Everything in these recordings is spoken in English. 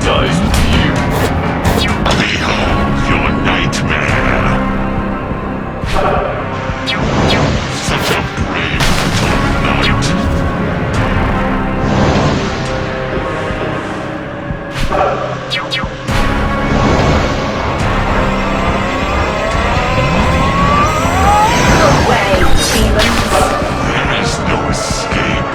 traumatized you. Behold your nightmare. Such a brave little knight. Away, demons! There is no escape.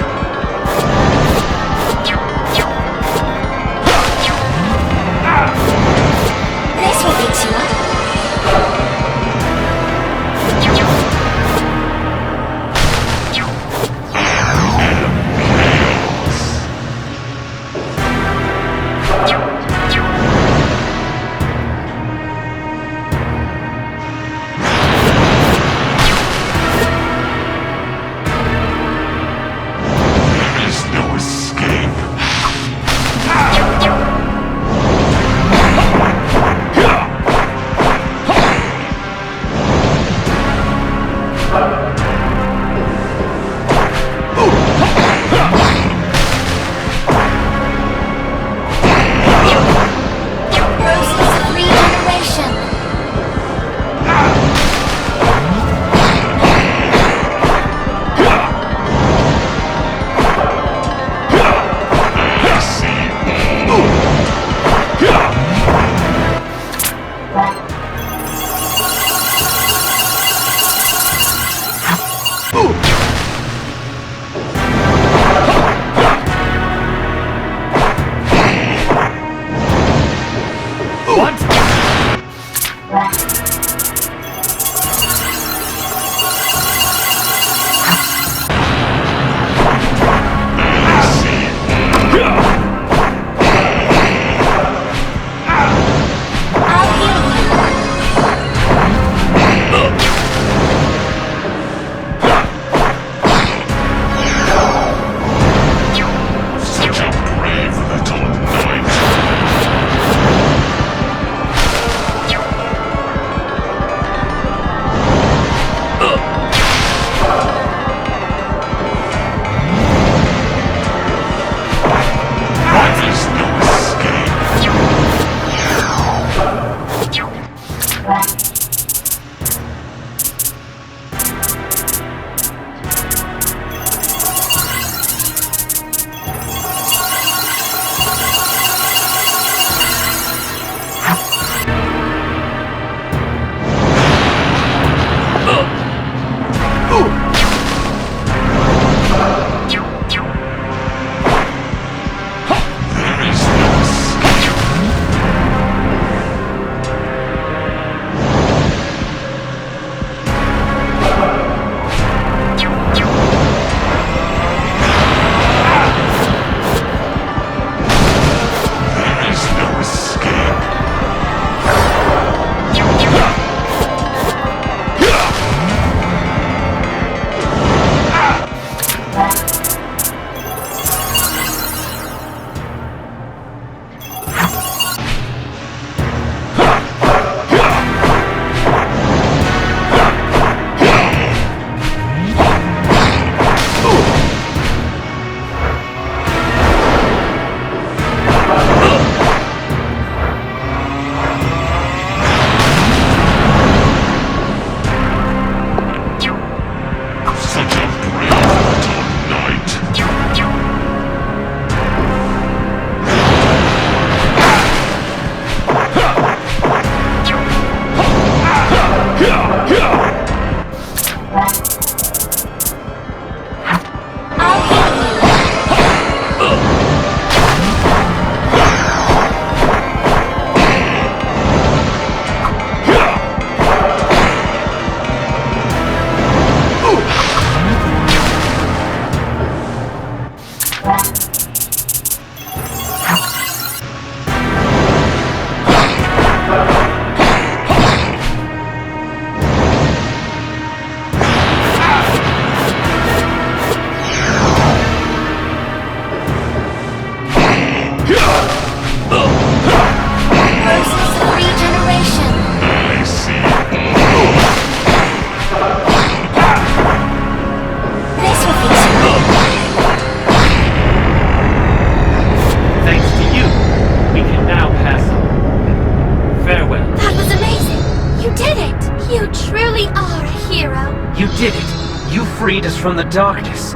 did it! You freed us from the darkness.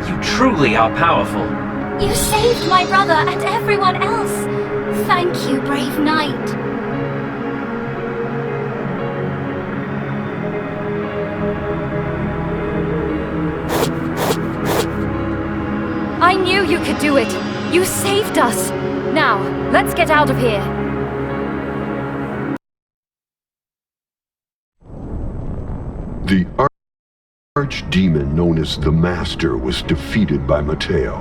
You truly are powerful. You saved my brother and everyone else. Thank you, brave knight. I knew you could do it. You saved us. Now, let's get out of here. The archdemon known as the Master was defeated by Matteo.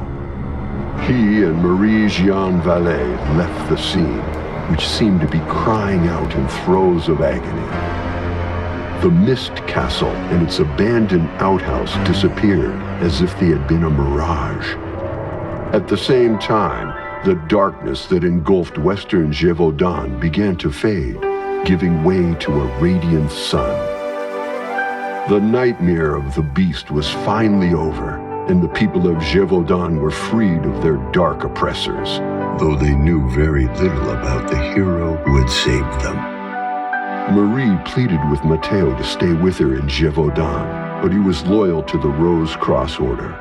He and Marie-Jeanne Vallée left the scene, which seemed to be crying out in throes of agony. The Mist Castle and its abandoned outhouse disappeared as if they had been a mirage. At the same time, the darkness that engulfed western Gévaudan began to fade, giving way to a radiant sun. The nightmare of the beast was finally over, and the people of Gévaudan were freed of their dark oppressors, though they knew very little about the hero who had saved them. Marie pleaded with Matteo to stay with her in Gévaudan, but he was loyal to the Rose Cross Order.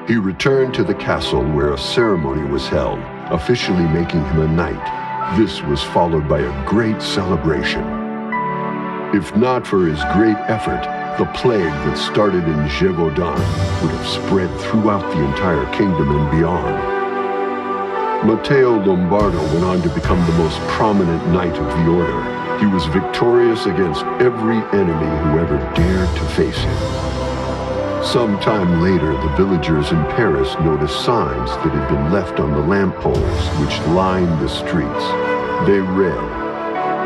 He returned to the castle where a ceremony was held, officially making him a knight. This was followed by a great celebration. If not for his great effort, the plague that started in Gévaudan would have spread throughout the entire kingdom and beyond. Matteo Lombardo went on to become the most prominent knight of the order. He was victorious against every enemy who ever dared to face him. Sometime later, the villagers in Paris noticed signs that had been left on the lampposts which lined the streets. They read,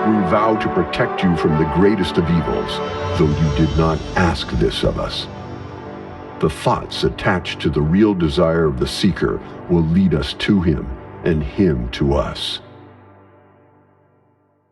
"We vow to protect you from the greatest of evils, though you did not ask this of us." The thoughts attached to the real desire of the Seeker will lead us to him, and him to us.